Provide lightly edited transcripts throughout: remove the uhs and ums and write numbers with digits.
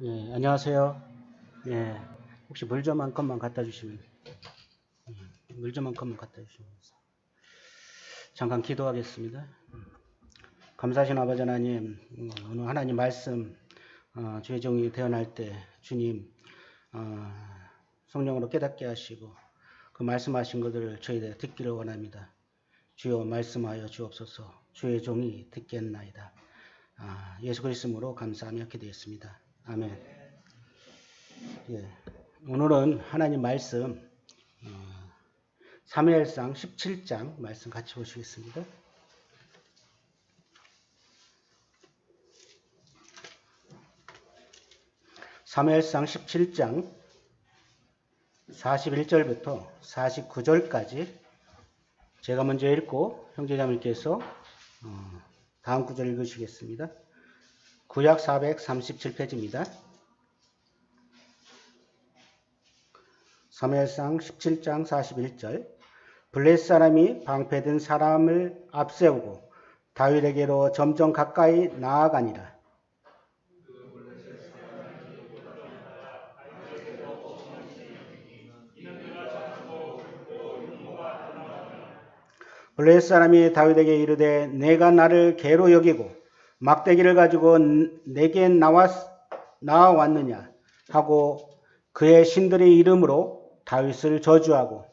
예, 안녕하세요. 예, 혹시 물 좀 한 컵만 갖다 주시면, 물 좀 한 컵만 갖다 주시면. 잠깐 기도하겠습니다. 감사하신 아버지 하나님, 오늘 하나님 말씀, 주의 종이 태어날 때 주님, 성령으로 깨닫게 하시고, 그 말씀하신 것들을 저희들 듣기를 원합니다. 주여 말씀하여 주옵소서. 주의 종이 듣겠나이다. 예수 그리스도로 감사하며 기도했습니다. 아멘. 예, 오늘은 하나님 말씀 사무엘상 17장 말씀 같이 보시겠습니다. 사무엘상 17장 41절부터 49절까지 제가 먼저 읽고 형제자매께서 다음 구절 읽으시겠습니다. 구약 437페이지입니다. 사무엘상 17장 41절 블레셋 사람이 방패든 사람을 앞세우고 다윗에게로 점점 가까이 나아가니라. 블레셋 사람이 다윗에게 이르되 내가 나를 개로 여기고 막대기를 가지고 내게 나와왔느냐 하고 그의 신들의 이름으로 다윗을 저주하고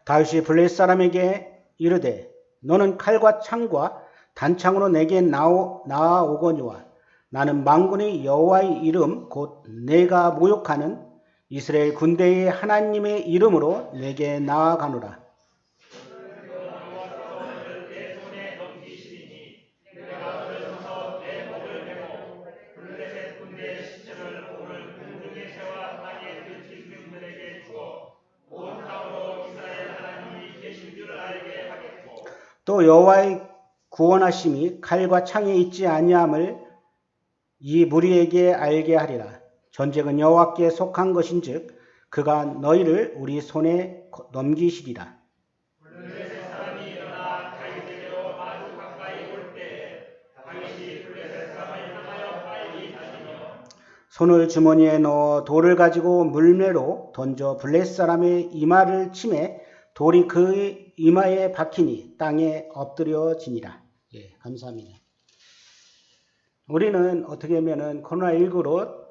다윗이 블레셋 사람에게 이르되 너는 칼과 창과 단창으로 내게 나아오거니와 나는 만군의 여호와의 이름 곧 내가 모욕하는 이스라엘 군대의 하나님의 이름으로 내게 나아가노라. 또 여호와의 구원하심이 칼과 창에 있지 아니함을 이 무리에게 알게 하리라. 전쟁은 여호와께 속한 것인즉 그가 너희를 우리 손에 넘기시리라. 블레셋 사람이 일어나 다윗에게로 아주 가까이 올 때에 다윗이 블레셋 사람을 향하여 빨리 달리며 손을 주머니에 넣어 돌을 가지고 물매로 던져 블레셋 사람의 이마를 치매 돌이 그 이마에 박히니 땅에 엎드려지니라. 예, 감사합니다. 우리는 어떻게 하면은 코로나19로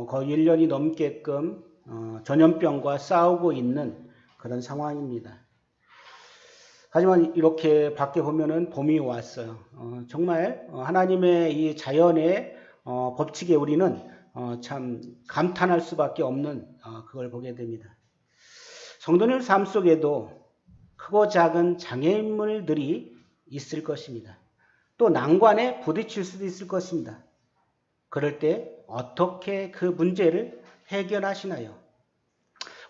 거의 1년이 넘게끔 전염병과 싸우고 있는 그런 상황입니다. 하지만 이렇게 밖에 보면은 봄이 왔어요. 정말 하나님의 이 자연의 법칙에 우리는 참 감탄할 수밖에 없는 그걸 보게 됩니다. 성도님 삶 속에도 크고 작은 장애물들이 있을 것입니다. 또 난관에 부딪힐 수도 있을 것입니다. 그럴 때 어떻게 그 문제를 해결하시나요?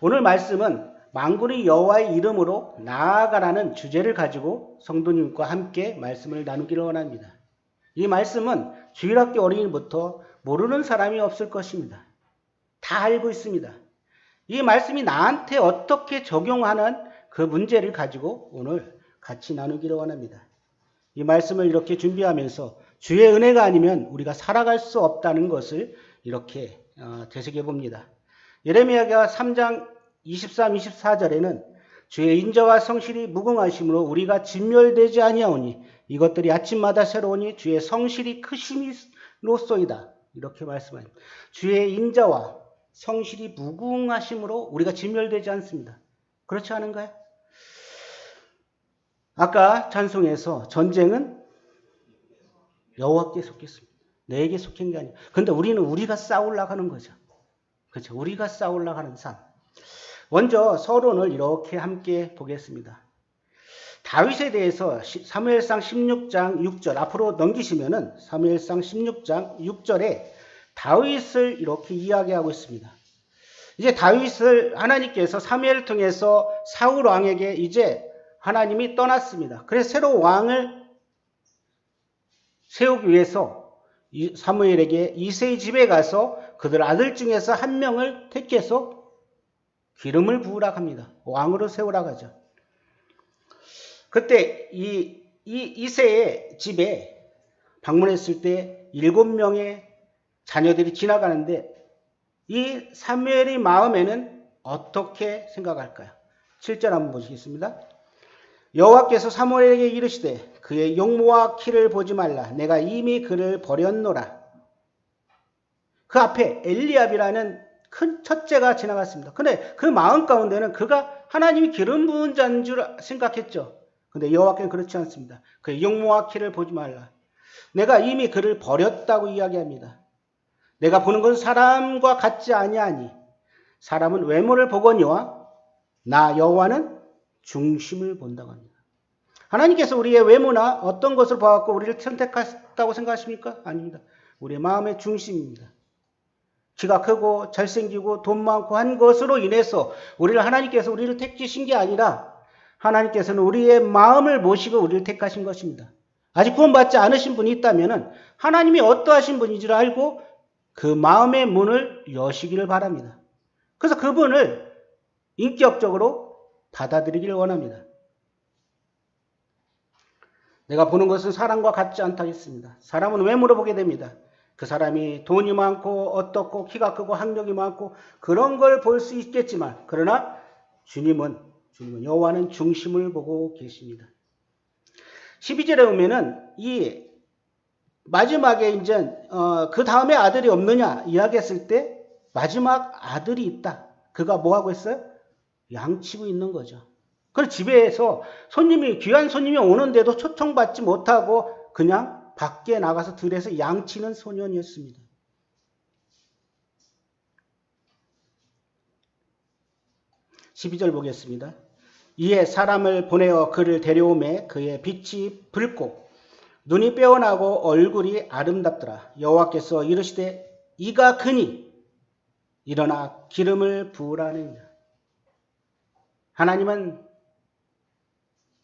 오늘 말씀은 만군의 여호와의 이름으로 나아가라는 주제를 가지고 성도님과 함께 말씀을 나누기를 원합니다. 이 말씀은 주일학교 어린이부터 모르는 사람이 없을 것입니다. 다 알고 있습니다. 이 말씀이 나한테 어떻게 적용하는 그 문제를 가지고 오늘 같이 나누기를 원합니다. 이 말씀을 이렇게 준비하면서 주의 은혜가 아니면 우리가 살아갈 수 없다는 것을 이렇게 되새겨 봅니다. 예레미야가 3장 23, 24절에는 주의 인자와 성실이 무궁하심으로 우리가 진멸되지 아니하오니 이것들이 아침마다 새로우니 주의 성실이 크심이로소이다. 이렇게 말씀합니다. 주의 인자와 성실이 무궁하심으로 우리가 진멸되지 않습니다. 그렇지 않은가요? 아까 찬송에서 전쟁은 여호와께 속했습니다. 내게 속한 게 아니에요. 그런데 우리는 우리가 싸우려고 하는 거죠. 그렇죠? 우리가 싸우려고 하는 삶. 먼저 서론을 이렇게 함께 보겠습니다. 다윗에 대해서 사무엘상 16장 6절 앞으로 넘기시면은 사무엘상 16장 6절에 다윗을 이렇게 이야기하고 있습니다. 이제 다윗을 하나님께서 사무엘을 통해서 사울 왕에게 이제 하나님이 떠났습니다. 그래서 새로 왕을 세우기 위해서 사무엘에게 이새의 집에 가서 그들 아들 중에서 한 명을 택해서 기름을 부으라고 합니다. 왕으로 세우라고 하죠. 그때 이새의 집에 방문했을 때 7명의 자녀들이 지나가는데 이 사무엘의 마음에는 어떻게 생각할까요? 7절 한번 보시겠습니다. 여호와께서 사무엘에게 이르시되 그의 용모와 키를 보지 말라. 내가 이미 그를 버렸노라. 그 앞에 엘리압이라는 큰 첫째가 지나갔습니다. 근데 그 마음 가운데는 그가 하나님이 기름 부은 자인 줄 생각했죠. 근데 여호와께는 그렇지 않습니다. 그의 용모와 키를 보지 말라. 내가 이미 그를 버렸다고 이야기합니다. 내가 보는 건 사람과 같지 아니하니 사람은 외모를 보거니와 나 여호와는 중심을 본다고 합니다. 하나님께서 우리의 외모나 어떤 것을 봐갖고 우리를 선택했다고 생각하십니까? 아닙니다. 우리의 마음의 중심입니다. 키가 크고 잘생기고 돈 많고 한 것으로 인해서 하나님께서 우리를 택하신 게 아니라 하나님께서는 우리의 마음을 보시고 우리를 택하신 것입니다. 아직 구원받지 않으신 분이 있다면 하나님이 어떠하신 분인지를 알고 그 마음의 문을 여시기를 바랍니다. 그래서 그분을 인격적으로 받아들이기를 원합니다. 내가 보는 것은 사람과 같지 않다고 했습니다. 사람은 외모로 보게 됩니다. 그 사람이 돈이 많고 어떻고 키가 크고 학력이 많고 그런 걸 볼 수 있겠지만 그러나 주님은 여호와는 중심을 보고 계십니다. 12절에 보면은 이 마지막에 이제 그 다음에 아들이 없느냐 이야기했을 때 마지막 아들이 있다. 그가 뭐 하고 있어요? 양치고 있는 거죠. 그래서 집에서 귀한 손님이 오는데도 초청받지 못하고 그냥 밖에 나가서 들에서 양치는 소년이었습니다. 12절 보겠습니다. 이에 사람을 보내어 그를 데려오매 그의 빛이 붉고 눈이 빼어나고 얼굴이 아름답더라. 여호와께서 이르시되 이가 그니 일어나 기름을 부으라느니라. 하나님은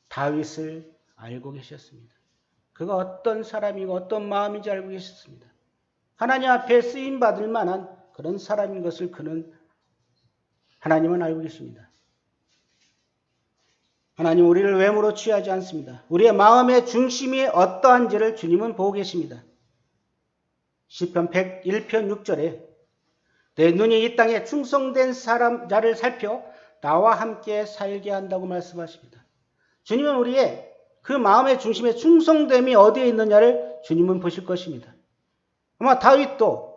다윗을 알고 계셨습니다. 그가 어떤 사람이고 어떤 마음인지 알고 계셨습니다. 하나님 앞에 쓰임받을 만한 그런 사람인 것을 하나님은 알고 계십니다. 하나님 우리를 외모로 취하지 않습니다. 우리의 마음의 중심이 어떠한지를 주님은 보고 계십니다. 시편 101편 6절에 내 눈이 이 땅에 충성된 자를 살펴 나와 함께 살게 한다고 말씀하십니다. 주님은 우리의 그 마음의 중심에 충성됨이 어디에 있느냐를 주님은 보실 것입니다. 아마 다윗도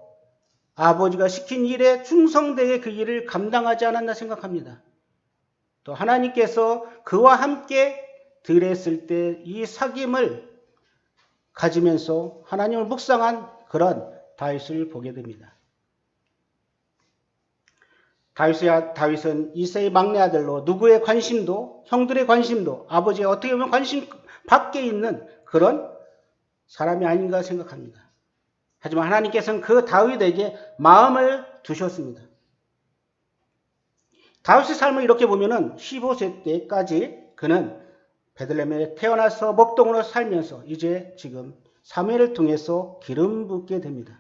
아버지가 시킨 일에 충성되게 그 일을 감당하지 않았나 생각합니다. 또 하나님께서 그와 함께 들었을 때 이 사귐을 가지면서 하나님을 묵상한 그런 다윗을 보게 됩니다. 다윗은 이새의 막내 아들로 누구의 관심도 형들의 관심도 아버지의 어떻게 보면 관심 밖에 있는 그런 사람이 아닌가 생각합니다. 하지만 하나님께서는 그 다윗에게 마음을 두셨습니다. 다윗의 삶을 이렇게 보면은 15세 때까지 그는 베들레헴에 태어나서 목동으로 살면서 이제 지금 사무엘을 통해서 기름 붓게 됩니다.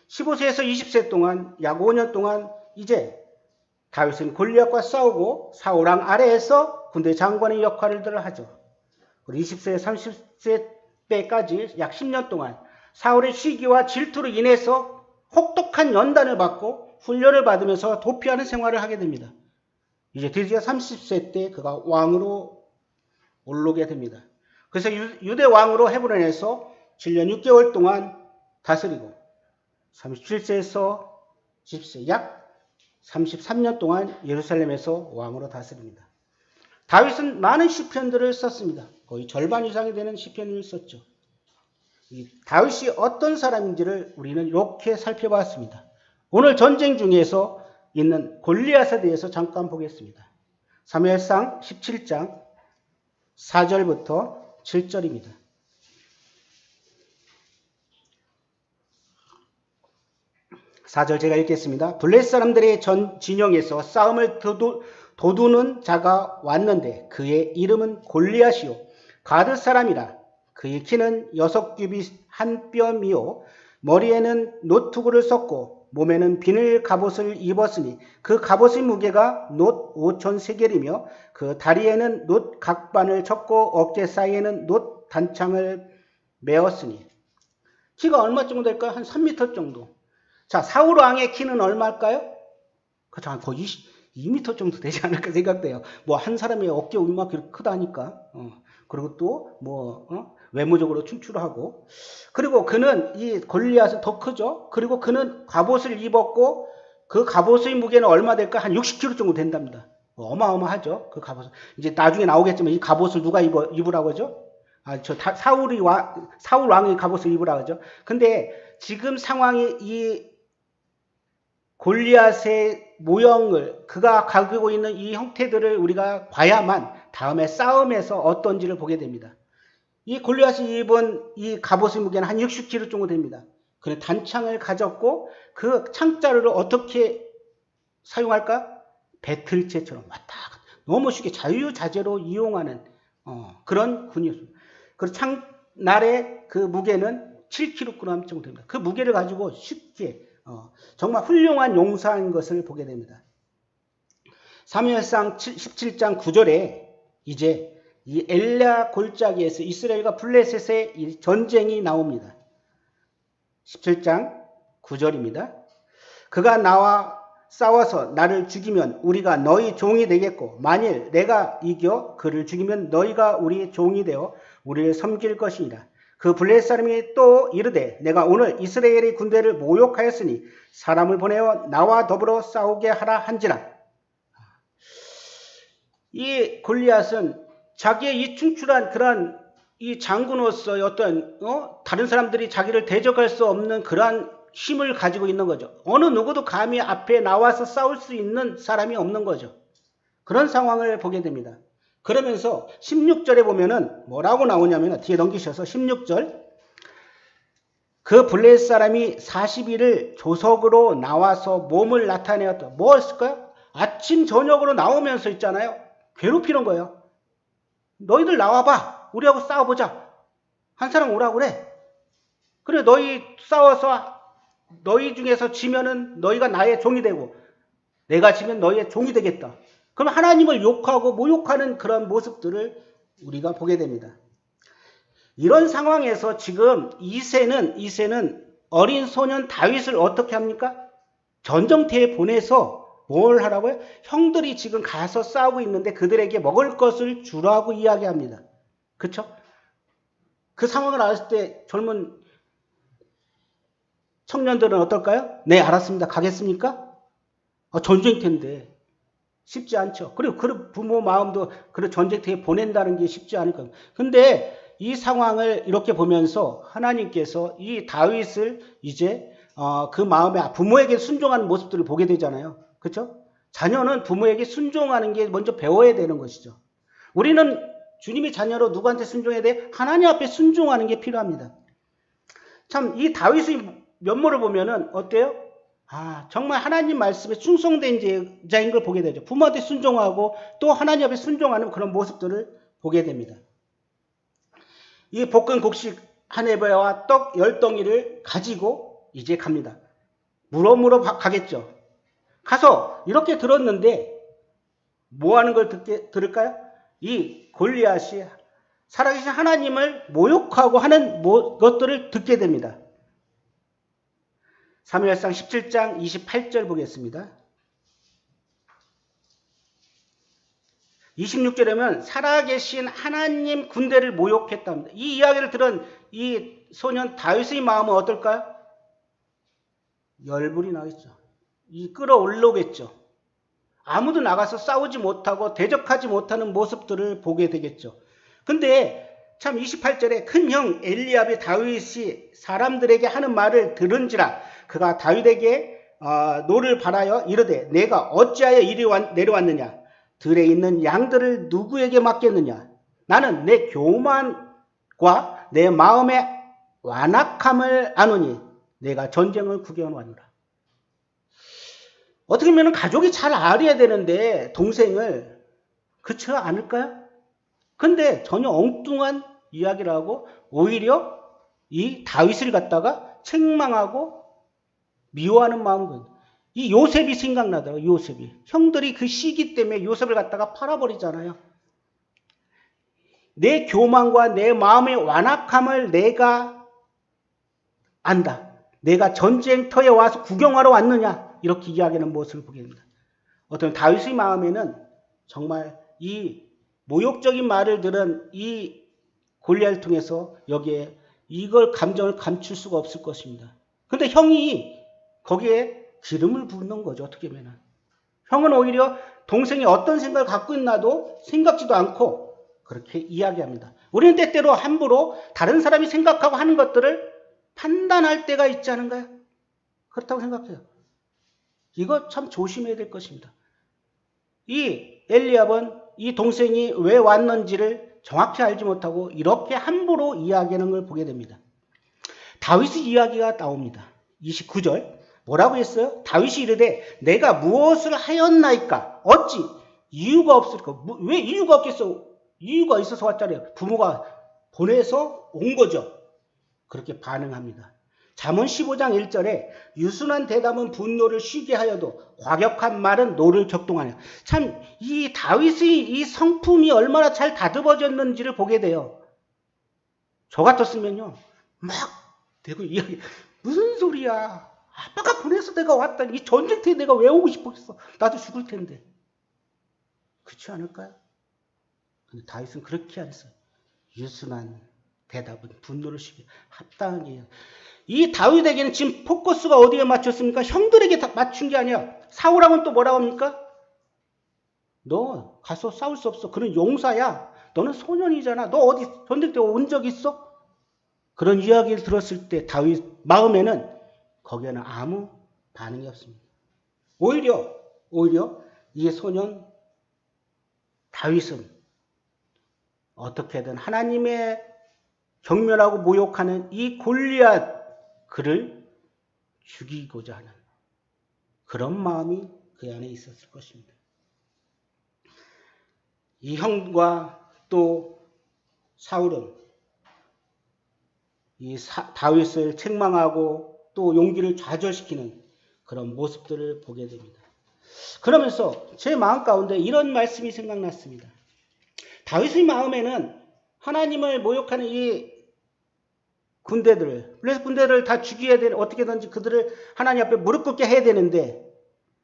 15세에서 20세 동안 약 5년 동안 이제 다윗은 골리앗과 싸우고 사울왕 아래에서 군대 장관의 역할을 하죠. 그리고 20세, 30세 때까지 약 10년 동안 사울의 시기와 질투로 인해서 혹독한 연단을 받고 훈련을 받으면서 도피하는 생활을 하게 됩니다. 이제 드디어 30세 때 그가 왕으로 오르게 됩니다. 그래서 유대 왕으로 헤브론에서 7년 6개월 동안 다스리고 37세에서 10세 약 33년 동안 예루살렘에서 왕으로 다스립니다. 다윗은 많은 시편들을 썼습니다. 거의 절반 이상이 되는 시편을 썼죠. 이 다윗이 어떤 사람인지를 우리는 이렇게 살펴봤습니다. 오늘 전쟁 중에서 있는 골리앗에 대해서 잠깐 보겠습니다. 사무엘상 17장 4절부터 7절입니다. 4절 제가 읽겠습니다. 블레셋 사람들의 진영에서 싸움을 도두는 자가 왔는데 그의 이름은 골리앗이요 가드 사람이라. 그의 키는 6규빗 한 뼘이요 머리에는 노투구를 썼고 몸에는 비늘 갑옷을 입었으니 그 갑옷의 무게가 놋 5천 세겔이며 그 다리에는 놋 각반을 쳤고 어깨 사이에는 놋 단창을 메었으니. 키가 얼마 정도 될까요? 한 3m 정도. 자, 사울 왕의 키는 얼마일까요? 그렇죠. 거의 2m 정도 되지 않을까 생각돼요. 뭐 한 사람의 어깨 얼마 그렇게 크다니까. 그리고 또 외모적으로 춤추하고. 그리고 그는 이 골리앗은 더 크죠. 그리고 그는 갑옷을 입었고 그 갑옷의 무게는 얼마 될까? 한 60kg 정도 된답니다. 어마어마하죠. 그 갑옷. 이제 나중에 나오겠지만 이 갑옷을 누가 입으라고 하죠? 사울 왕의 갑옷을 입으라고 하죠. 근데 지금 상황이 이 골리앗의 모형을 그가 가지고 있는 이 형태들을 우리가 봐야만 다음에 싸움에서 어떤지를 보게 됩니다. 이 골리앗이 입은 이 갑옷의 무게는 한 60kg 정도 됩니다. 그는 단창을 가졌고 그 창자루를 어떻게 사용할까? 배틀체처럼 왔다 갔다 너무 쉽게 자유자재로 이용하는 그런 군이었습니다. 그 창날의 그 무게는 7kg 정도 됩니다. 그 무게를 가지고 쉽게 정말 훌륭한 용사인 것을 보게 됩니다. 사무엘상 17장 9절에 이제 이 엘라 골짜기에서 이스라엘과 블레셋의 이 전쟁이 나옵니다. 17장 9절입니다. 그가 나와 싸워서 나를 죽이면 우리가 너희 종이 되겠고 만일 내가 이겨 그를 죽이면 너희가 우리 종이 되어 우리를 섬길 것이니라. 그 블레셋 사람이 또 이르되 내가 오늘 이스라엘의 군대를 모욕하였으니 사람을 보내어 나와 더불어 싸우게 하라 한지라. 이 골리앗은 자기의 이 충출한 그러한 이 장군으로서의 어떤 다른 사람들이 자기를 대적할 수 없는 그러한 힘을 가지고 있는 거죠. 어느 누구도 감히 앞에 나와서 싸울 수 있는 사람이 없는 거죠. 그런 상황을 보게 됩니다. 그러면서 16절에 보면은 뭐라고 나오냐면 뒤에 넘기셔서 16절 그 블레셋 사람이 40일을 조석으로 나와서 몸을 나타내었다. 뭐 했을까요? 아침 저녁으로 나오면서 있잖아요. 괴롭히는 거예요. 너희들 나와봐. 우리하고 싸워보자. 한 사람 오라고 그래. 그래 너희 싸워서 너희 중에서 지면은 너희가 나의 종이 되고 내가 지면 너희의 종이 되겠다. 그럼 하나님을 욕하고 모욕하는 그런 모습들을 우리가 보게 됩니다. 이런 상황에서 지금 이새는 어린 소년 다윗을 어떻게 합니까? 전쟁터에 보내서 뭘 하라고요? 형들이 지금 가서 싸우고 있는데 그들에게 먹을 것을 주라고 이야기합니다. 그렇죠? 그 상황을 알았을 때 젊은 청년들은 어떨까요? 네, 알았습니다. 가겠습니까? 전쟁터인데 쉽지 않죠. 그리고 그 부모 마음도 그 전쟁터에 보낸다는 게 쉽지 않을 겁니다. 근데 이 상황을 이렇게 보면서 하나님께서 이 다윗을 이제 그 마음에 부모에게 순종하는 모습들을 보게 되잖아요. 그렇죠? 자녀는 부모에게 순종하는 게 먼저 배워야 되는 것이죠. 우리는 주님의 자녀로 누구한테 순종해야 돼? 하나님 앞에 순종하는 게 필요합니다. 참 이 다윗의 면모를 보면은 어때요? 정말 하나님 말씀에 충성된 자인 걸 보게 되죠. 부모한테 순종하고 또 하나님 앞에 순종하는 그런 모습들을 보게 됩니다. 이 볶은 곡식 한 에바와 떡 10덩이를 가지고 이제 갑니다. 물어 가겠죠. 가서 이렇게 들었는데 뭐 하는 걸 들을까요? 이 골리앗이 살아계신 하나님을 모욕하고 하는 것들을 듣게 됩니다. 사무엘상 17장 28절 보겠습니다. 26절에는 살아계신 하나님 군대를 모욕했답니다. 이 이야기를 들은 이 소년 다윗의 마음은 어떨까요? 열불이 나겠죠. 끌어올라오겠죠. 아무도 나가서 싸우지 못하고 대적하지 못하는 모습들을 보게 되겠죠. 근데 참 28절에 큰 형 엘리압이 다윗이 사람들에게 하는 말을 들은지라 그가 다윗에게 노를 바라여 이르되 내가 어찌하여 이리 내려왔느냐 들에 있는 양들을 누구에게 맡겼느냐 나는 내 교만과 내 마음의 완악함을 아노니 내가 전쟁을 구경하노라. 어떻게 보면 가족이 잘 알아야 되는데 동생을 그렇지 않을까요? 근데 전혀 엉뚱한 이야기를 하고 오히려 이 다윗을 갖다가 책망하고 미워하는 마음은 이 요셉이 생각나더라고요. 요셉이. 형들이 그 시기 때문에 요셉을 갖다가 팔아버리잖아요. 내 교만과 내 마음의 완악함을 내가 안다. 내가 전쟁터에 와서 구경하러 왔느냐. 이렇게 이야기하는 모습을 보게 됩니다. 어떤 다윗의 마음에는 정말 이 모욕적인 말을 들은 이 골리앗을 통해서 여기에 이걸 감정을 감출 수가 없을 것입니다. 근데 형이 거기에 기름을 붓는 거죠. 어떻게 보면. 형은 오히려 동생이 어떤 생각을 갖고 있나도 생각지도 않고 그렇게 이야기합니다. 우리는 때때로 함부로 다른 사람이 생각하고 하는 것들을 판단할 때가 있지 않은가요? 그렇다고 생각해요. 이거 참 조심해야 될 것입니다. 이 엘리압은 이 동생이 왜 왔는지를 정확히 알지 못하고 이렇게 함부로 이야기하는 걸 보게 됩니다. 다윗의 이야기가 나옵니다. 29절 뭐라고 했어요? 다윗이 이르되 내가 무엇을 하였나이까? 어찌 이유가 없을까? 왜 이유가 없겠어? 이유가 있어서 왔잖아요. 부모가 보내서 온 거죠. 그렇게 반응합니다. 잠언 15장 1절에 유순한 대답은 분노를 쉬게 하여도 과격한 말은 노를 격동하냐. 참 이 다윗의 이 성품이 얼마나 잘 다듬어졌는지를 보게 돼요. 저 같았으면요. 막 대고 이야기 무슨 소리야. 아빠가 보내서 내가 왔다. 이 전쟁터에 내가 왜 오고 싶었어. 나도 죽을 텐데. 그렇지 않을까요? 근데 다윗은 그렇게 안 했어요. 유순한 대답은 분노를 쉬게 합당하게. 이 다윗에게는 지금 포커스가 어디에 맞췄습니까? 형들에게 맞춘 게 아니야. 사울왕은 또 뭐라고 합니까? 너 가서 싸울 수 없어. 그는 용사야. 너는 소년이잖아. 너 어디 전쟁터에 온 적 있어? 그런 이야기를 들었을 때 다윗 마음에는 거기에는 아무 반응이 없습니다. 오히려 이 소년 다윗은 어떻게든 하나님의 경멸하고 모욕하는 이 골리앗 그를 죽이고자 하는 그런 마음이 그 안에 있었을 것입니다. 이 형과 또 사울은 이 다윗을 책망하고 또 용기를 좌절시키는 그런 모습들을 보게 됩니다. 그러면서 제 마음 가운데 이런 말씀이 생각났습니다. 다윗의 마음에는 하나님을 모욕하는 이 군대들을 다 죽여야 되는, 어떻게든지 그들을 하나님 앞에 무릎 꿇게 해야 되는데,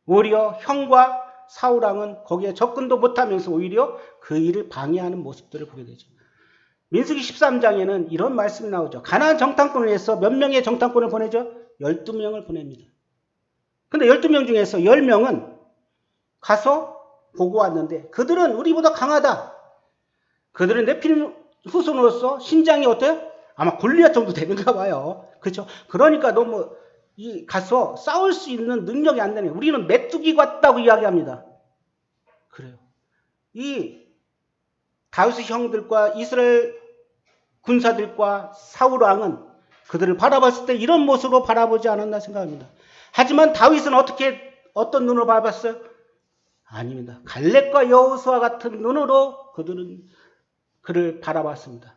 오히려 형과 사울왕은 거기에 접근도 못하면서 오히려 그 일을 방해하는 모습들을 보게 되죠. 민수기 13장에는 이런 말씀이 나오죠. 가나안 정탐꾼을 해서 몇 명의 정탐꾼을 보내죠? 12명을 보냅니다. 근데 12명 중에서 10명은 가서 보고 왔는데 그들은 우리보다 강하다. 그들은 네필 후손으로서 신장이 어때요? 아마 골리앗 정도 되는가 봐요. 그렇죠? 그러니까 너무 가서 싸울 수 있는 능력이 안 되네. 우리는 메뚜기 같다고 이야기합니다. 그래요. 이 다윗의 형들과 이스라엘 군사들과 사울 왕은 그들을 바라봤을 때 이런 모습으로 바라보지 않았나 생각합니다. 하지만 다윗은 어떤 눈으로 바라봤어요? 아닙니다. 갈렙과 여호수아 같은 눈으로 그들은 그를 바라봤습니다.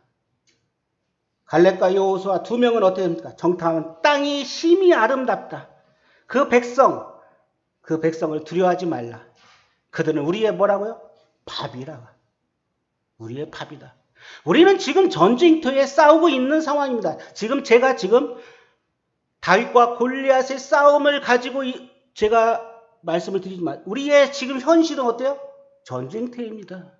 갈렙과 여호수아 두 명은 어떻게 됩니까? 정탐은 땅이 심히 아름답다. 그 백성을 두려워하지 말라. 그들은 우리의 뭐라고요? 밥이라. 우리의 밥이다. 우리는 지금 전쟁터에 싸우고 있는 상황입니다. 제가 다윗과 골리앗의 싸움을 가지고 제가 말씀을 드리지만 우리의 지금 현실은 어때요? 전쟁터입니다.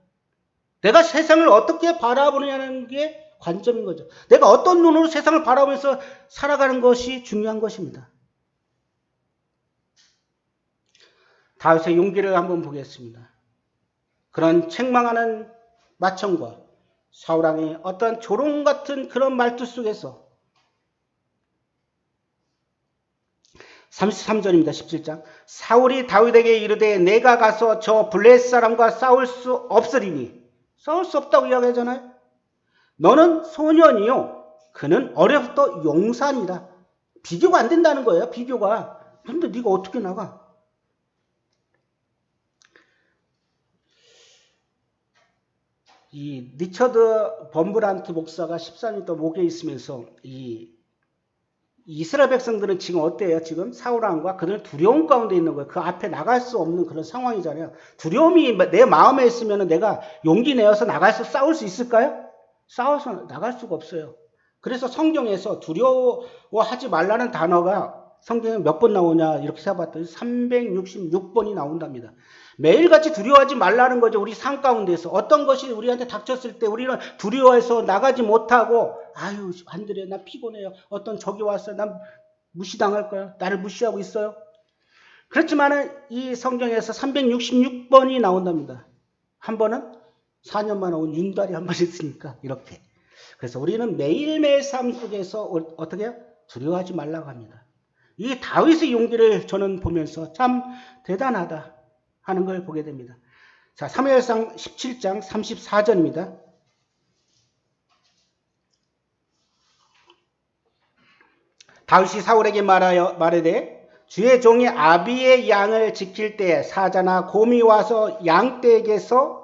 내가 세상을 어떻게 바라보느냐는 게 관점인 거죠. 내가 어떤 눈으로 세상을 바라보면서 살아가는 것이 중요한 것입니다. 다윗의 용기를 한번 보겠습니다. 그런 책망하는 마청과 사울왕의 어떤 조롱 같은 그런 말투 속에서 33절입니다. 17장. 사울이 다윗에게 이르되 내가 가서 저 블레셋 사람과 싸울 수 없으리니. 싸울 수 없다고 이야기하잖아요. 너는 소년이요. 그는 어려부터 용산이다. 비교가 안 된다는 거예요. 비교가. 근데 네가 어떻게 나가? 이 리처드 범브란트 목사가 14년 동안 목에 있으면서 이 이스라엘 백성들은 지금 어때요? 지금 사울왕과 그들은 두려움 가운데 있는 거예요. 그 앞에 나갈 수 없는 그런 상황이잖아요. 두려움이 내 마음에 있으면 내가 용기 내어서 나가서 싸울 수 있을까요? 싸워서 나갈 수가 없어요. 그래서 성경에서 두려워하지 말라는 단어가 성경에 몇 번 나오냐 이렇게 세어봤더니 366번이 나온답니다. 매일같이 두려워하지 말라는 거죠. 우리 삶 가운데서 어떤 것이 우리한테 닥쳤을 때 우리는 두려워해서 나가지 못하고 아유 안 그래 나 피곤해요. 어떤 적이 왔어요. 난 무시당할 거야. 나를 무시하고 있어요. 그렇지만은 이 성경에서 366번이 나온답니다. 한 번은 4년 만에 온 윤달이 한 번 있으니까 이렇게. 그래서 우리는 매일매일 삶 속에서 어떻게 해요? 두려워하지 말라고 합니다. 이 다윗의 용기를 저는 보면서 참 대단하다 하는 걸 보게 됩니다. 자, 사무엘상 17장 34절입니다. 다윗이 사울에게 말하되 주의 종이 아비의 양을 지킬 때에 사자나 곰이 와서 양떼에게서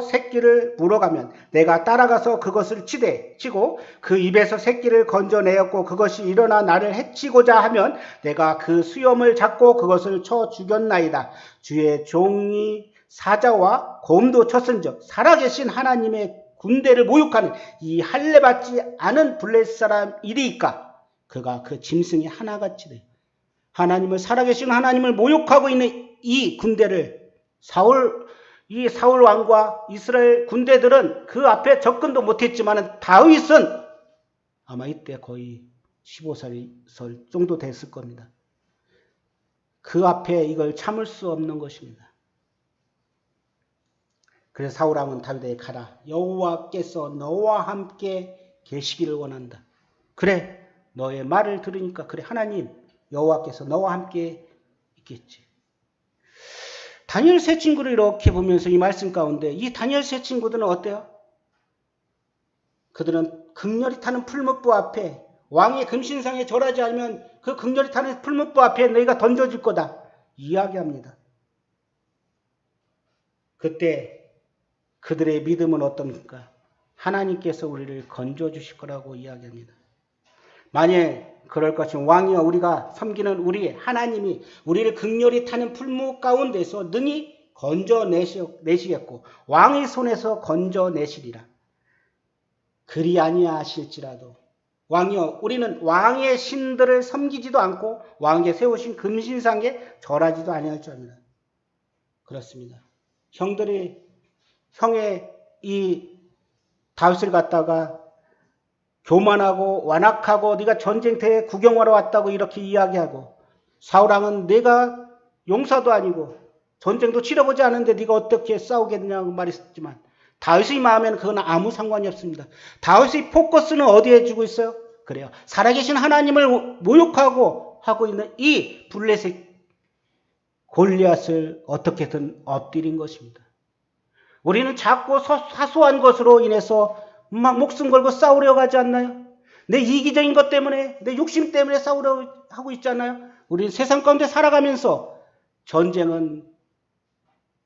새끼를 물어가면 내가 따라가서 그것을 치고 그 입에서 새끼를 건져내었고 그것이 일어나 나를 해치고자 하면 내가 그 수염을 잡고 그것을 쳐 죽였나이다. 주의 종이 사자와 곰도 쳤은즉 살아계신 하나님의 군대를 모욕하는 이 할례받지 않은 블레셋 사람이리이까 그가 그 짐승이 하나같이 돼. 하나님을 살아계신 하나님을 모욕하고 있는 이 군대를 사울 왕과 이스라엘 군대들은 그 앞에 접근도 못했지만 다윗은 아마 이때 거의 15살 정도 됐을 겁니다. 그 앞에 이걸 참을 수 없는 것입니다. 그래서 사울 왕은 다윗에게 가라. 여호와께서 너와 함께 계시기를 원한다. 그래 너의 말을 들으니까 그래 하나님 여호와께서 너와 함께 있겠지. 다니엘 세 친구를 이렇게 보면서 이 말씀 가운데 이 다니엘 세 친구들은 어때요? 그들은 극렬히 타는 풀무불 앞에 왕의 금신상에 절하지 않으면 그 극렬히 타는 풀무불 앞에 너희가 던져질 거다 이야기합니다. 그때 그들의 믿음은 어떻습니까? 하나님께서 우리를 건져주실 거라고 이야기합니다. 만일 그럴 것이면 왕이여 우리가 섬기는 우리 하나님이 우리를 극렬히 타는 풀무 가운데서 능히 건져내시겠고 왕의 손에서 건져내시리라. 그리 아니하실지라도 왕이여 우리는 왕의 신들을 섬기지도 않고 왕에게 세우신 금신상에 절하지도 아니할 줄 압니다. 그렇습니다. 형의 이 다윗을 갖다가 교만하고 완악하고 네가 전쟁터에 구경하러 왔다고 이렇게 이야기하고 사울왕은 내가 용사도 아니고 전쟁도 치러보지 않은데 네가 어떻게 싸우겠냐고 말했지만 다윗의 마음에는 그건 아무 상관이 없습니다. 다윗의 포커스는 어디에 주고 있어요? 그래요. 살아계신 하나님을 모욕하고 하고 있는 이 블레셋 골리앗을 어떻게든 엎드린 것입니다. 우리는 자꾸 사소한 것으로 인해서 막 목숨 걸고 싸우려고 하지 않나요? 내 이기적인 것 때문에 내 욕심 때문에 싸우려고 하고 있잖아요. 우리는 세상 가운데 살아가면서 전쟁은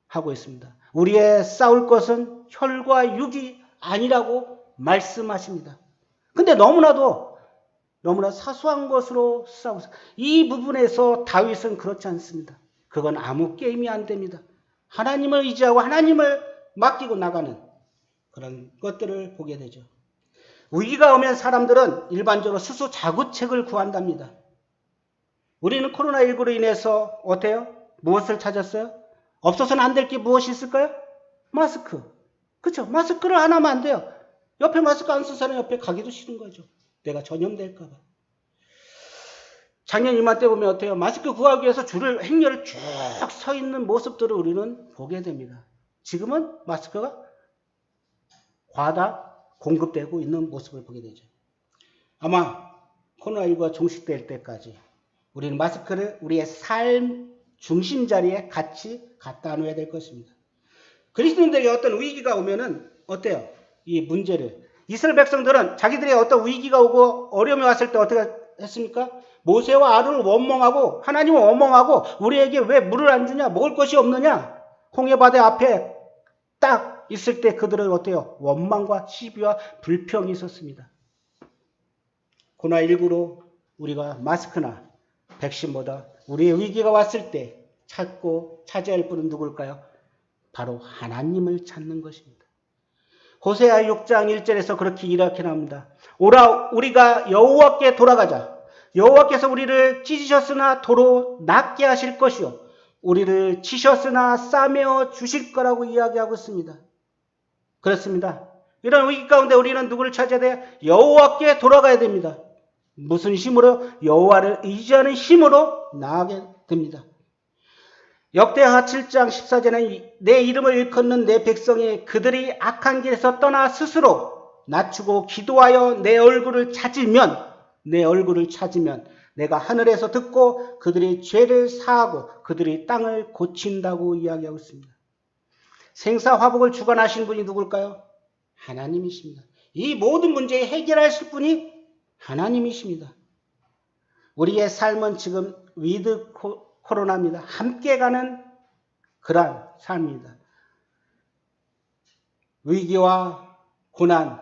하고 있습니다. 우리의 싸울 것은 혈과 육이 아니라고 말씀하십니다. 근데 너무나 사소한 것으로 싸우고 있어요. 이 부분에서 다윗은 그렇지 않습니다. 그건 아무 게임이 안 됩니다. 하나님을 의지하고 하나님을 맡기고 나가는 그런 것들을 보게 되죠. 위기가 오면 사람들은 일반적으로 스스로 자구책을 구한답니다. 우리는 코로나19로 인해서 어때요? 무엇을 찾았어요? 없어서는 안 될 게 무엇이 있을까요? 마스크. 그렇죠? 마스크를 안 하면 안 돼요. 옆에 마스크 안 쓴 사람 옆에 가기도 싫은 거죠. 내가 전염될까 봐. 작년 이맘때 보면 어때요? 마스크 구하기 위해서 행렬을 쭉 서 있는 모습들을 우리는 보게 됩니다. 지금은 마스크가 과다 공급되고 있는 모습을 보게 되죠. 아마 코로나19가 종식될 때까지 우리는 마스크를 우리의 삶 중심 자리에 같이 갖다 놓아야 될 것입니다. 그리스도인들에게 어떤 위기가 오면은 어때요? 이 문제를 이스라엘 백성들은 자기들의 어떤 위기가 오고 어려움이 왔을 때 어떻게 했습니까? 모세와 아론을 원망하고 하나님을 원망하고 우리에게 왜 물을 안 주냐? 먹을 것이 없느냐? 홍해바다 앞에 딱 있을 때 그들은 어때요? 원망과 시비와 불평이 있었습니다. 코로나19로 우리가 마스크나 백신보다 우리의 위기가 왔을 때 찾고 찾아야 할 분은 누굴까요? 바로 하나님을 찾는 것입니다. 호세아 6장 1절에서 그렇게 이렇게 나옵니다. 오라 우리가 여호와께 돌아가자. 여호와께서 우리를 찢으셨으나 도로 낫게 하실 것이요 우리를 치셨으나 싸매어 주실 거라고 이야기하고 있습니다. 그렇습니다. 이런 위기 가운데 우리는 누구를 찾아야 돼요? 여호와께 돌아가야 됩니다. 무슨 힘으로? 여호와를 의지하는 힘으로 나아가게 됩니다. 역대하 7장 14절에는 내 이름을 일컫는 내 백성이 그들이 악한 길에서 떠나 스스로 낮추고 기도하여 내 얼굴을 찾으면 내가 하늘에서 듣고 그들의 죄를 사하고 그들의 땅을 고친다고 이야기하고 있습니다. 생사화복을 주관하신 분이 누굴까요? 하나님이십니다. 이 모든 문제에 해결하실 분이 하나님이십니다. 우리의 삶은 지금 위드 코로나입니다. 함께 가는 그러한 삶입니다. 위기와 고난,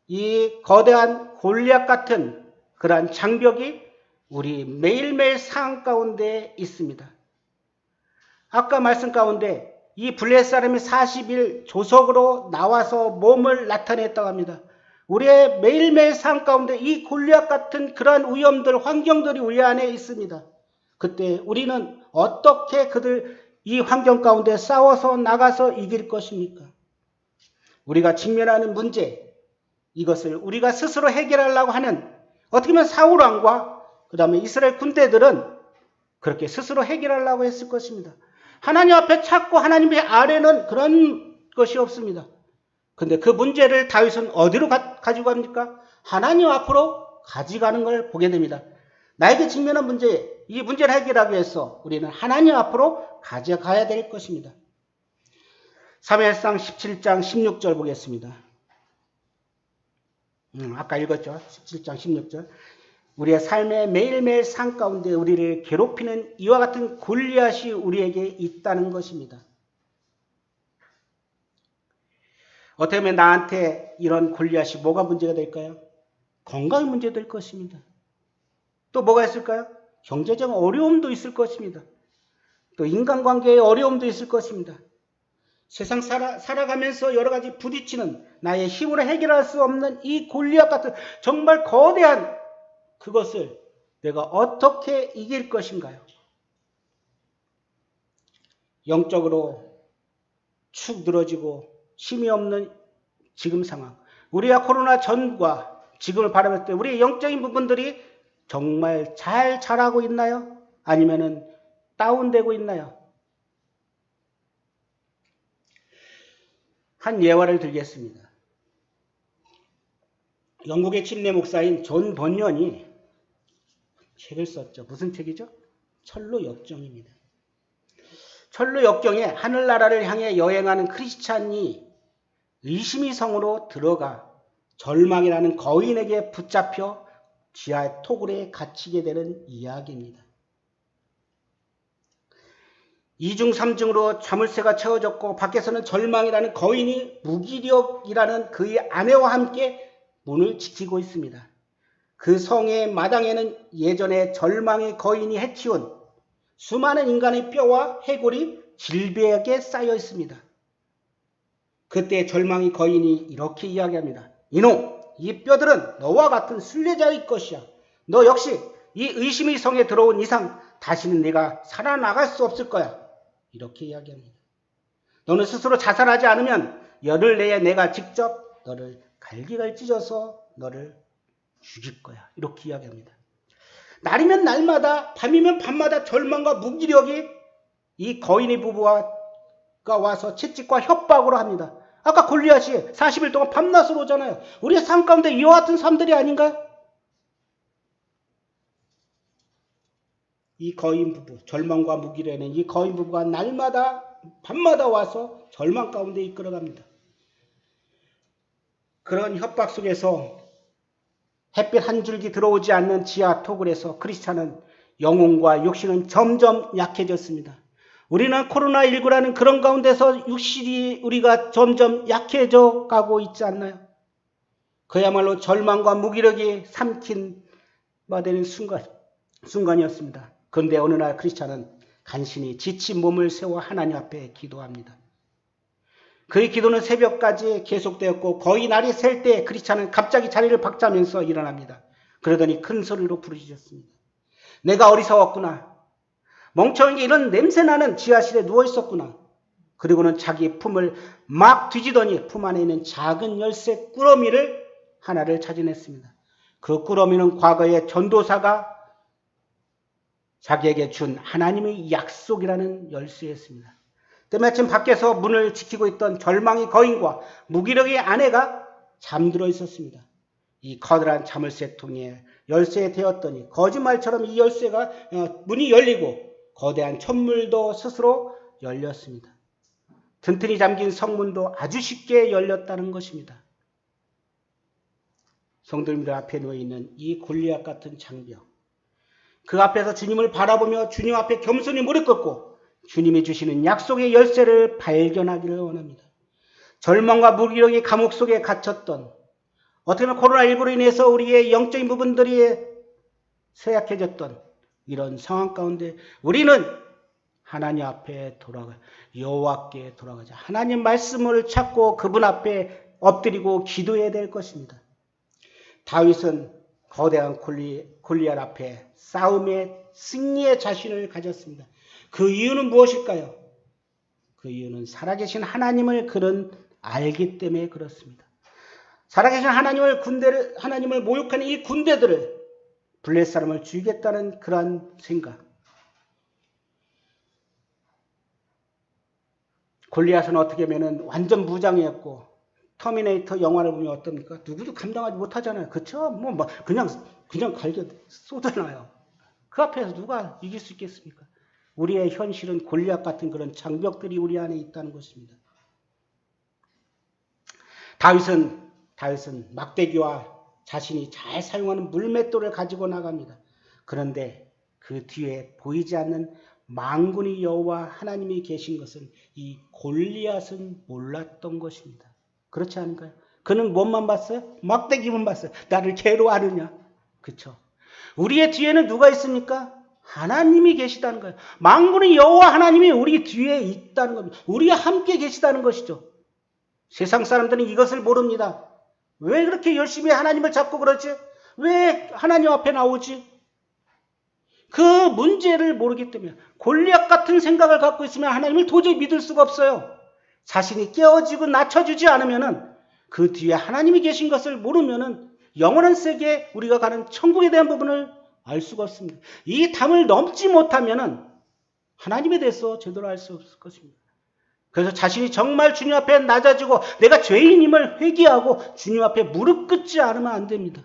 이 거대한 골리앗 같은 그러한 장벽이 우리 매일매일 상황 가운데 있습니다. 아까 말씀 가운데 이 블레셋 사람이 40일 조석으로 나와서 몸을 나타냈다고 합니다. 우리의 매일매일 삶 가운데 이 골리앗 같은 그러한 위험들, 환경들이 우리 안에 있습니다. 그때 우리는 어떻게 이 환경 가운데 싸워서 나가서 이길 것입니까? 우리가 직면하는 문제, 이것을 우리가 스스로 해결하려고 하는 어떻게 보면 사울왕과 그 다음에 이스라엘 군대들은 그렇게 스스로 해결하려고 했을 것입니다. 하나님 앞에 찾고 하나님의 아래는 그런 것이 없습니다. 근데 그 문제를 다윗은 어디로 가지고 갑니까? 하나님 앞으로 가져가는 걸 보게 됩니다. 나에게 직면한 문제, 이 문제를 해결하기 위해서 우리는 하나님 앞으로 가져가야 될 것입니다. 사무엘상 17장 16절 보겠습니다. 아까 읽었죠? 17장 16절. 우리의 삶의 매일매일 삶 가운데 우리를 괴롭히는 이와 같은 골리앗이 우리에게 있다는 것입니다. 어떻게 보면 나한테 이런 골리앗이 뭐가 문제가 될까요? 건강의 문제 될 것입니다. 또 뭐가 있을까요? 경제적 어려움도 있을 것입니다. 또 인간관계의 어려움도 있을 것입니다. 세상 살아가면서 여러 가지 부딪히는 나의 힘으로 해결할 수 없는 이 골리앗 같은 정말 거대한 그것을 내가 어떻게 이길 것인가요? 영적으로 축 늘어지고 힘이 없는 지금 상황. 우리가 코로나 전과 지금을 바라볼 때 우리의 영적인 부분들이 정말 잘 자라고 있나요? 아니면은 다운되고 있나요? 한 예화를 들겠습니다. 영국의 침례 목사인 존 번연이 책을 썼죠. 무슨 책이죠? 철로 역정입니다. 철로 역경에 하늘나라를 향해 여행하는 크리스찬이 의심의 성으로 들어가 절망이라는 거인에게 붙잡혀 지하의 토굴에 갇히게 되는 이야기입니다. 2중 3중으로 자물쇠가 채워졌고 밖에서는 절망이라는 거인이 무기력이라는 그의 아내와 함께 문을 지키고 있습니다. 그 성의 마당에는 예전에 절망의 거인이 해치운 수많은 인간의 뼈와 해골이 질비하게 쌓여 있습니다. 그때 절망의 거인이 이렇게 이야기합니다. 이놈, 이 뼈들은 너와 같은 순례자의 것이야. 너 역시 이 의심의 성에 들어온 이상 다시는 네가 살아나갈 수 없을 거야. 이렇게 이야기합니다. 너는 스스로 자살하지 않으면 열흘 내에 내가 직접 너를 갈기갈 찢어서 너를 죽일 거야. 이렇게 이야기합니다. 날이면 날마다 밤이면 밤마다 절망과 무기력이 이 거인의 부부가 와서 채찍과 협박으로 합니다. 아까 골리앗이 40일 동안 밤낮으로 오잖아요. 우리의 삶 가운데 이와 같은 삶들이 아닌가요? 이 거인 부부, 절망과 무기력에는 이 거인 부부가 날마다 밤마다 와서 절망 가운데 이끌어갑니다. 그런 협박 속에서 햇빛 한 줄기 들어오지 않는 지하 토굴에서 크리스찬은 영혼과 육신은 점점 약해졌습니다. 우리는 코로나19라는 그런 가운데서 육신이 우리가 점점 약해져 가고 있지 않나요? 그야말로 절망과 무기력이 삼킨 되는 순간이었습니다. 그런데 어느 날 크리스찬은 간신히 지친 몸을 세워 하나님 앞에 기도합니다. 그의 기도는 새벽까지 계속되었고 거의 날이 셀 때 크리스찬은 갑자기 자리를 박차면서 일어납니다. 그러더니 큰 소리로 부르짖었습니다. 내가 어리석었구나. 멍청하게 이런 냄새나는 지하실에 누워있었구나. 그리고는 자기 품을 막 뒤지더니 품 안에 있는 작은 열쇠 꾸러미를 하나를 찾아냈습니다. 그 꾸러미는 과거에 전도사가 자기에게 준 하나님의 약속이라는 열쇠였습니다. 때마침 밖에서 문을 지키고 있던 절망의 거인과 무기력의 아내가 잠들어 있었습니다. 이 커다란 자물쇠통에 열쇠에 대었더니 거짓말처럼 이 열쇠가 문이 열리고 거대한 천물도 스스로 열렸습니다. 튼튼히 잠긴 성문도 아주 쉽게 열렸다는 것입니다. 성도님들 앞에 놓여있는 이 골리앗 같은 장벽, 그 앞에서 주님을 바라보며 주님 앞에 겸손히 무릎 꿇고 주님이 주시는 약속의 열쇠를 발견하기를 원합니다. 절망과 무기력의 감옥 속에 갇혔던, 어떻게 보면 코로나19로 인해서 우리의 영적인 부분들이 쇠약해졌던 이런 상황 가운데 우리는 하나님 앞에 여호와께 돌아가자. 하나님 말씀을 찾고 그분 앞에 엎드리고 기도해야 될 것입니다. 다윗은 거대한 골리앗 앞에 싸움의 승리의 자신을 가졌습니다. 그 이유는 무엇일까요? 그 이유는 살아계신 하나님을 그는 알기 때문에 그렇습니다. 살아계신 하나님을 모욕하는 이 군대들을 블레 사람을 죽이겠다는 그러한 생각. 골리앗은 어떻게 보면 완전 무장이었고, 터미네이터 영화를 보면 어떻습니까? 누구도 감당하지 못하잖아요. 그쵸? 그냥 갈겨 쏟아놔요. 그 앞에서 누가 이길 수 있겠습니까? 우리의 현실은 골리앗 같은 그런 장벽들이 우리 안에 있다는 것입니다. 다윗은 막대기와 자신이 잘 사용하는 물맷돌을 가지고 나갑니다. 그런데 그 뒤에 보이지 않는 만군의 여호와 하나님이 계신 것은 이 골리앗은 몰랐던 것입니다. 그렇지 않을까요? 그는 뭔만 봤어요? 막대기만 봤어요. 나를 개로 아느냐? 그렇죠? 우리의 뒤에는 누가 있습니까? 하나님이 계시다는 거예요. 만군의 여호와 하나님이 우리 뒤에 있다는 겁니다. 우리와 함께 계시다는 것이죠. 세상 사람들은 이것을 모릅니다. 왜 그렇게 열심히 하나님을 잡고 그러지? 왜 하나님 앞에 나오지? 그 문제를 모르기 때문에 골리앗 같은 생각을 갖고 있으면 하나님을 도저히 믿을 수가 없어요. 자신이 깨어지고 낮춰주지 않으면 그 뒤에 하나님이 계신 것을 모르면 영원한 세계에 우리가 가는 천국에 대한 부분을 알 수가 없습니다. 이 담을 넘지 못하면 하나님에 대해서 제대로 알 수 없을 것입니다. 그래서 자신이 정말 주님 앞에 낮아지고 내가 죄인임을 회개하고 주님 앞에 무릎 꿇지 않으면 안 됩니다.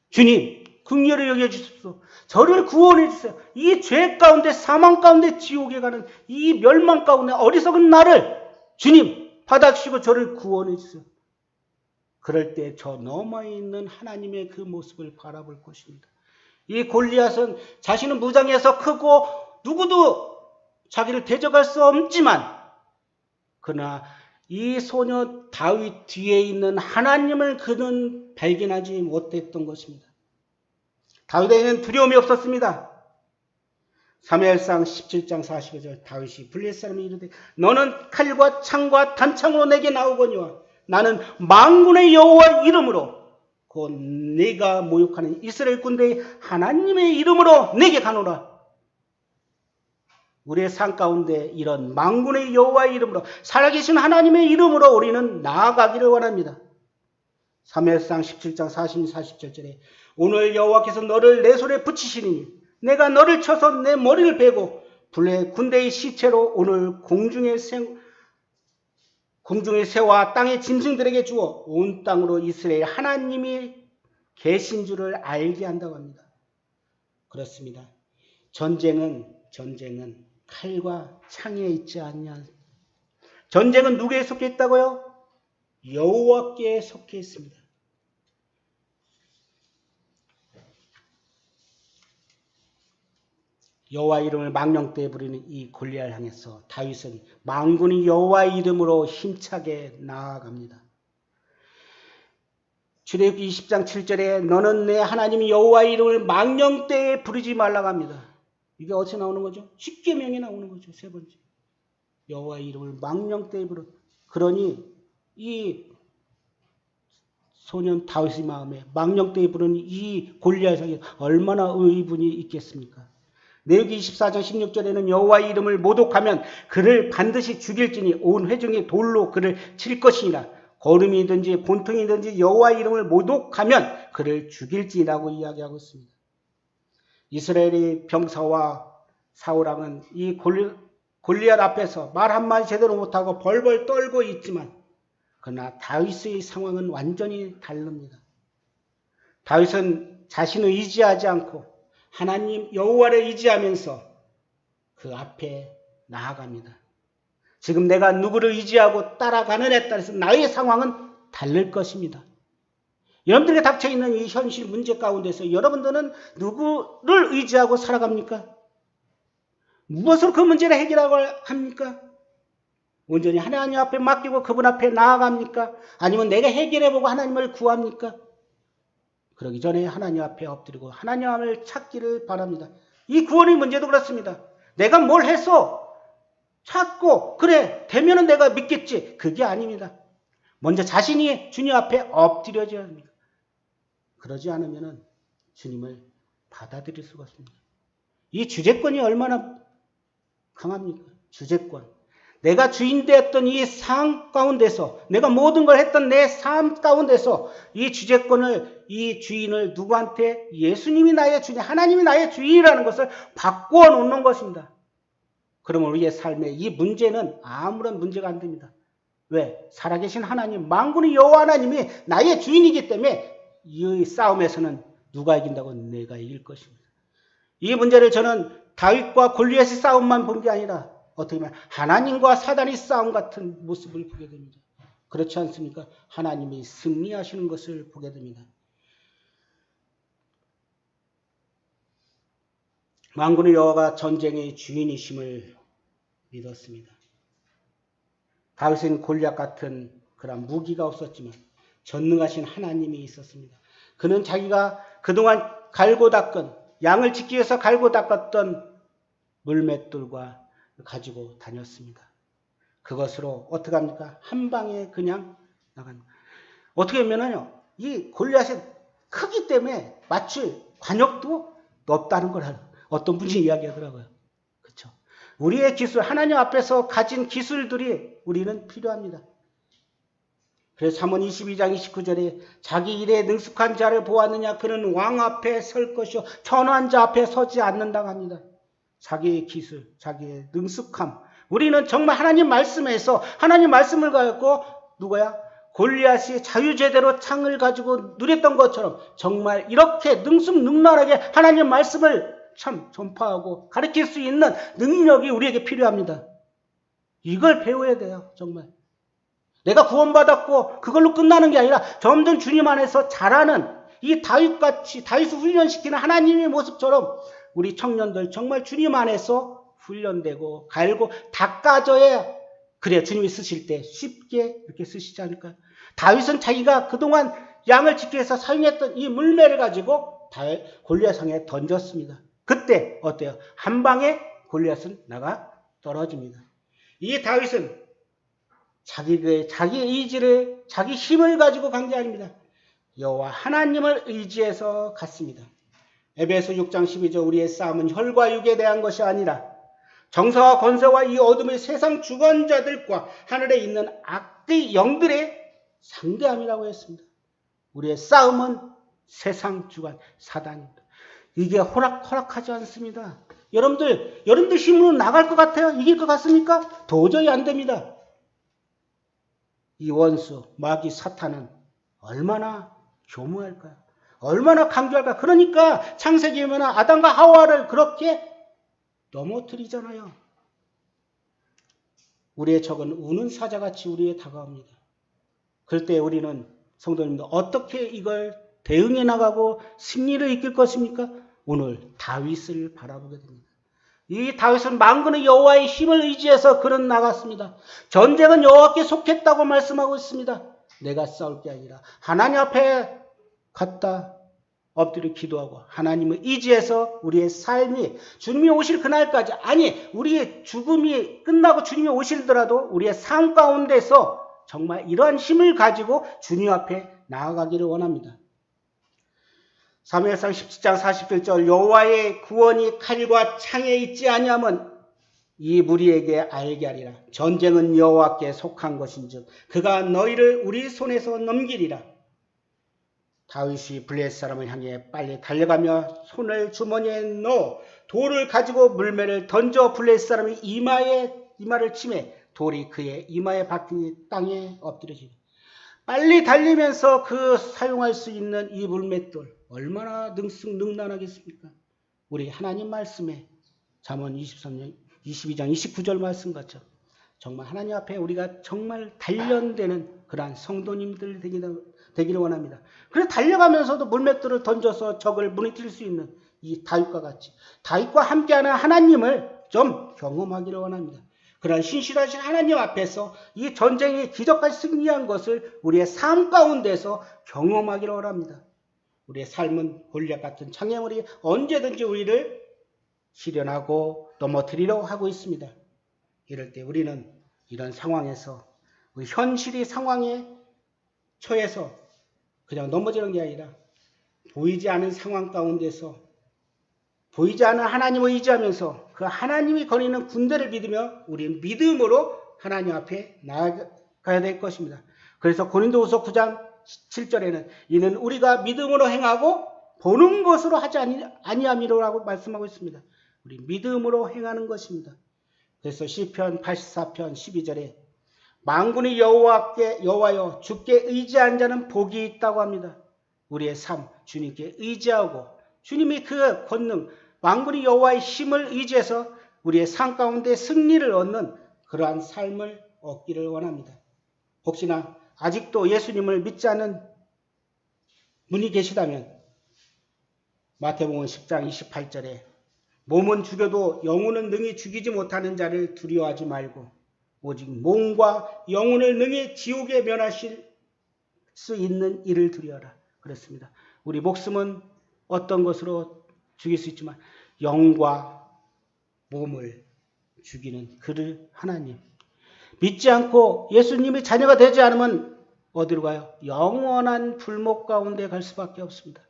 주님, 긍휼히 여겨주십시오. 저를 구원해 주세요. 이 죄 가운데, 사망 가운데, 지옥에 가는 이 멸망 가운데 어리석은 나를 주님 받아주시고 저를 구원해 주세요. 그럴 때 저 너머에 있는 하나님의 그 모습을 바라볼 것입니다. 이 골리앗은 자신은 무장해서 크고 누구도 자기를 대적할 수 없지만, 그러나 이 소녀 다윗 뒤에 있는 하나님을 그는 발견하지 못했던 것입니다. 다윗에게는 두려움이 없었습니다. 사무엘상 17장 45절 다윗이 블레셋 사람이 이르되 너는 칼과 창과 단창으로 내게 나오거니와 나는 만군의 여호와 이름으로 곧 네가 모욕하는 이스라엘 군대의 하나님의 이름으로 내게 가노라. 우리의 삶 가운데 이런 만군의 여호와의 이름으로 살아계신 하나님의 이름으로 우리는 나아가기를 원합니다. 사무엘상 17장 40절에 오늘 여호와께서 너를 내 손에 붙이시니 내가 너를 쳐서 내 머리를 베고 블레 군대의 시체로 오늘 공중의 새와 땅의 짐승들에게 주어 온 땅으로 이스라엘 하나님이 계신 줄을 알게 한다고 합니다. 그렇습니다. 전쟁은 칼과 창에 있지 않냐. 전쟁은 누구에 속해 있다고요? 여호와께 속해 있습니다. 여호와 이름을 망령되이 부리는 이 골리앗을 향해서 다윗은 만군의 여호와의 이름으로 힘차게 나아갑니다. 출애굽기 20장 7절에 너는 내 하나님 여호와의 이름을 망령되에 부르지 말라고 합니다. 이게 어디서 나오는 거죠? 십계명에 나오는 거죠. 세 번째. 여호와의 이름을 망령되에 부르. 그러니 이 소년 다윗의 마음에 망령되에 부르는 이 골리앗에게 얼마나 의분이 있겠습니까? 레위기 24장 16절에는 여호와의 이름을 모독하면 그를 반드시 죽일지니 온 회중이 돌로 그를 칠 것이니라. 거름이든지 본통이든지 여호와의 이름을 모독하면 그를 죽일지라고 이야기하고 있습니다. 이스라엘의 병사와 사울왕은 이 골리앗 앞에서 말 한마디 제대로 못하고 벌벌 떨고 있지만 그러나 다윗의 상황은 완전히 다릅니다. 다윗은 자신을 의지하지 않고 하나님 여호와를 의지하면서 그 앞에 나아갑니다. 지금 내가 누구를 의지하고 따라가는 에 따라서 나의 상황은 다를 것입니다. 여러분들에게 닥쳐있는 이 현실 문제 가운데서 여러분들은 누구를 의지하고 살아갑니까? 무엇으로 그 문제를 해결하고 합니까? 온전히 하나님 앞에 맡기고 그분 앞에 나아갑니까? 아니면 내가 해결해보고 하나님을 구합니까? 그러기 전에 하나님 앞에 엎드리고 하나님을 찾기를 바랍니다. 이 구원의 문제도 그렇습니다. 내가 뭘 해서 찾고 그래 되면은 내가 믿겠지. 그게 아닙니다. 먼저 자신이 주님 앞에 엎드려져야 합니다. 그러지 않으면 주님을 받아들일 수가 없습니다. 이 주제권이 얼마나 강합니까? 주제권. 내가 주인 되었던 이 삶 가운데서 내가 모든 걸 했던 내 삶 가운데서 이 주제권을 이 주인을 누구한테 예수님이 나의 주인 하나님이 나의 주인이라는 것을 바꾸어 놓는 것입니다. 그러면 우리의 삶에 이 문제는 아무런 문제가 안 됩니다. 왜? 살아계신 하나님 만군의 여호와 하나님이 나의 주인이기 때문에 이 싸움에서는 누가 이긴다고? 내가 이길 것입니다. 이 문제를 저는 다윗과 골리앗의 싸움만 본 게 아니라 어떻게 보면 하나님과 사단의 싸움 같은 모습을 보게 됩니다. 그렇지 않습니까? 하나님이 승리하시는 것을 보게 됩니다. 만군의 여호와가 전쟁의 주인이심을 믿었습니다. 다윗은 골리앗 같은 그런 무기가 없었지만 전능하신 하나님이 있었습니다. 그는 자기가 그동안 갈고 닦은 양을 지키기 위해서 갈고 닦았던 물맷돌과 가지고 다녔습니다. 그것으로 어떻게 합니까? 한 방에 그냥 나갑니다. 어떻게 보면요, 이 골리앗의 크기 때문에 맞출 관역도 높다는 걸 어떤 분이 이야기하더라고요. 그렇죠? 우리의 기술, 하나님 앞에서 가진 기술들이 우리는 필요합니다. 그래서 잠언 22장 29절에 자기 일에 능숙한 자를 보았느냐 그는 왕 앞에 설 것이요 천한 자 앞에 서지 않는다고 합니다. 자기의 기술, 자기의 능숙함. 우리는 정말 하나님 말씀에서 하나님 말씀을 가지고 누구야? 골리앗이 자유제대로 창을 가지고 누렸던 것처럼 정말 이렇게 능숙능란하게 하나님 말씀을 참 전파하고 가르칠 수 있는 능력이 우리에게 필요합니다. 이걸 배워야 돼요. 정말. 내가 구원받았고 그걸로 끝나는 게 아니라 점점 주님 안에서 자라는 이 다윗같이 다윗을 훈련시키는 하나님의 모습처럼 우리 청년들 정말 주님 안에서 훈련되고 갈고 닦아져야 그래야 주님이 쓰실 때 쉽게 이렇게 쓰시지 않을까요? 다윗은 자기가 그동안 양을 지키기 위해서 사용했던 이 물매를 가지고 골리앗상에 던졌습니다. 그때 어때요? 한 방에 골리앗은 나가 떨어집니다. 이 다윗은 자기 의지를 자기 힘을 가지고 간 게 아닙니다. 여호와 하나님을 의지해서 갔습니다. 에베소 6장 12절 우리의 싸움은 혈과 육에 대한 것이 아니라 정사와 권세와 이 어둠의 세상 주관자들과 하늘에 있는 악의 영들의 상대함이라고 했습니다. 우리의 싸움은 세상 주관 사단입니다. 이게 허락하지 않습니다. 여러분들 힘으로 나갈 것 같아요? 이길 것 같습니까? 도저히 안 됩니다. 이 원수, 마귀, 사탄은 얼마나 교묘할까요? 얼마나 강조할까요? 그러니까 창세기에 보면 아담과 하와를 그렇게 넘어뜨리잖아요. 우리의 적은 우는 사자같이 우리에 다가옵니다. 그럴 때 우리는 성도님들 어떻게 이걸 대응해 나가고 승리를 이끌 것입니까? 오늘 다윗을 바라보게 됩니다. 이 다윗은 만군의 여호와의 힘을 의지해서 그는 나갔습니다. 전쟁은 여호와께 속했다고 말씀하고 있습니다. 내가 싸울 게 아니라 하나님 앞에 갔다 엎드려 기도하고 하나님을 의지해서 우리의 삶이 주님이 오실 그날까지, 아니 우리의 죽음이 끝나고 주님이 오실더라도 우리의 삶 가운데서 정말 이러한 힘을 가지고 주님 앞에 나아가기를 원합니다. 사무엘상 17장 41절 여호와의 구원이 칼과 창에 있지 아니하면 이 무리에게 알게 하리라. 전쟁은 여호와께 속한 것인즉 그가 너희를 우리 손에서 넘기리라. 다윗이 블레셋 사람을 향해 빨리 달려가며 손을 주머니에 넣어 돌을 가지고 물매를 던져 블레셋 사람이 이마를 치매 돌이 그의 이마에 박히니 땅에 엎드려지니, 빨리 달리면서 그 사용할 수 있는 이 물맷돌 얼마나 능란하겠습니까? 우리 하나님 말씀에 잠언 22장 29절 말씀 같죠. 정말 하나님 앞에 우리가 정말 단련되는 그러한 성도님들 되기를 원합니다. 그래서 달려가면서도 물맷돌을 던져서 적을 무너뜨릴 수 있는 이 다윗과 같이 다윗과 함께하는 하나님을 좀 경험하기를 원합니다. 그런 신실하신 하나님 앞에서 이 전쟁이 기적까지 승리한 것을 우리의 삶 가운데서 경험하기를 원합니다. 우리의 삶은 골리앗 같은 장애물이 언제든지 우리를 실현하고 넘어뜨리려고 하고 있습니다. 이럴 때 우리는 이런 상황에서 현실이 상황에 처해서 그냥 넘어지는 게 아니라 보이지 않은 상황 가운데서 보이지 않는 하나님을 의지하면서 그 하나님이 거니는 군대를 믿으며 우리는 믿음으로 하나님 앞에 나아가야 될 것입니다. 그래서 고린도후서 9장 7절에는 이는 우리가 믿음으로 행하고 보는 것으로 하지 아니함이라고 말씀하고 있습니다. 우리 믿음으로 행하는 것입니다. 그래서 시편 84편 12절에 만군의 여호와여 주께 의지한 자는 복이 있다고 합니다. 우리의 삶 주님께 의지하고 주님이 그 권능 만군의 여호와의 힘을 의지해서 우리의 삶 가운데 승리를 얻는 그러한 삶을 얻기를 원합니다. 혹시나 아직도 예수님을 믿지 않는 분이 계시다면 마태복음 10장 28절에 몸은 죽여도 영혼은 능히 죽이지 못하는 자를 두려워하지 말고 오직 몸과 영혼을 능히 지옥에 면하실 수 있는 이를 두려워하라. 그렇습니다. 우리 목숨은 어떤 것으로 죽일 수 있지만 영과 몸을 죽이는 그를 하나님. 믿지 않고 예수님의 자녀가 되지 않으면 어디로 가요? 영원한 불목 가운데 갈 수밖에 없습니다.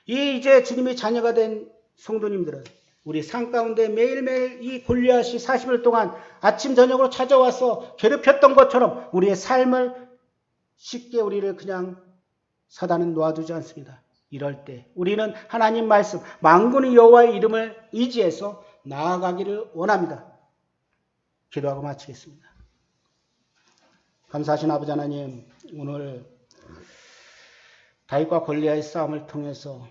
이제 주님의 자녀가 된 성도님들은 우리 삶 가운데 매일매일 이 골리앗이 40일 동안 아침 저녁으로 찾아와서 괴롭혔던 것처럼 우리의 삶을 쉽게 우리를 그냥 사단은 놓아두지 않습니다. 이럴 때 우리는 하나님 말씀 만군의 여호와의 이름을 의지해서 나아가기를 원합니다. 기도하고 마치겠습니다. 감사하신 아버지 하나님, 오늘 다윗과 골리앗의 싸움을 통해서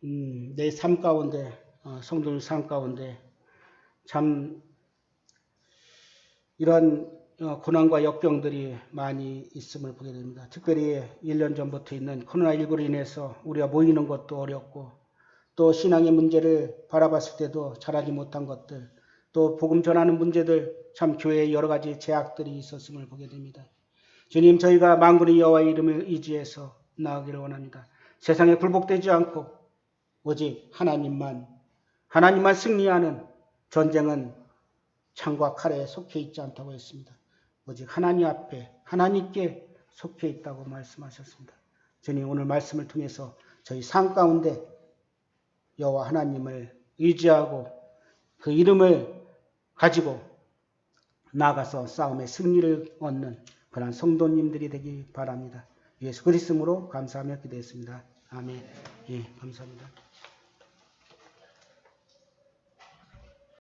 내 삶 가운데 성도들 삶 가운데 참 이런 고난과 역경들이 많이 있음을 보게 됩니다. 특별히 1년 전부터 있는 코로나19로 인해서 우리가 모이는 것도 어렵고 또 신앙의 문제를 바라봤을 때도 잘하지 못한 것들, 또 복음 전하는 문제들, 참 교회에 여러 가지 제약들이 있었음을 보게 됩니다. 주님, 저희가 만군의 여호와의 이름을 의지해서 나아가기를 원합니다. 세상에 굴복되지 않고 오직 하나님만 승리하는 전쟁은 창과 칼에 속해 있지 않다고 했습니다. 오직 하나님 앞에 하나님께 속해 있다고 말씀하셨습니다. 주님, 오늘 말씀을 통해서 저희 삶 가운데 여호와 하나님을 의지하고 그 이름을 가지고 나아가서 싸움의 승리를 얻는 그런 성도님들이 되기 바랍니다. 예수 그리스도로 감사하며 기도했습니다. 아멘. 예, 감사합니다.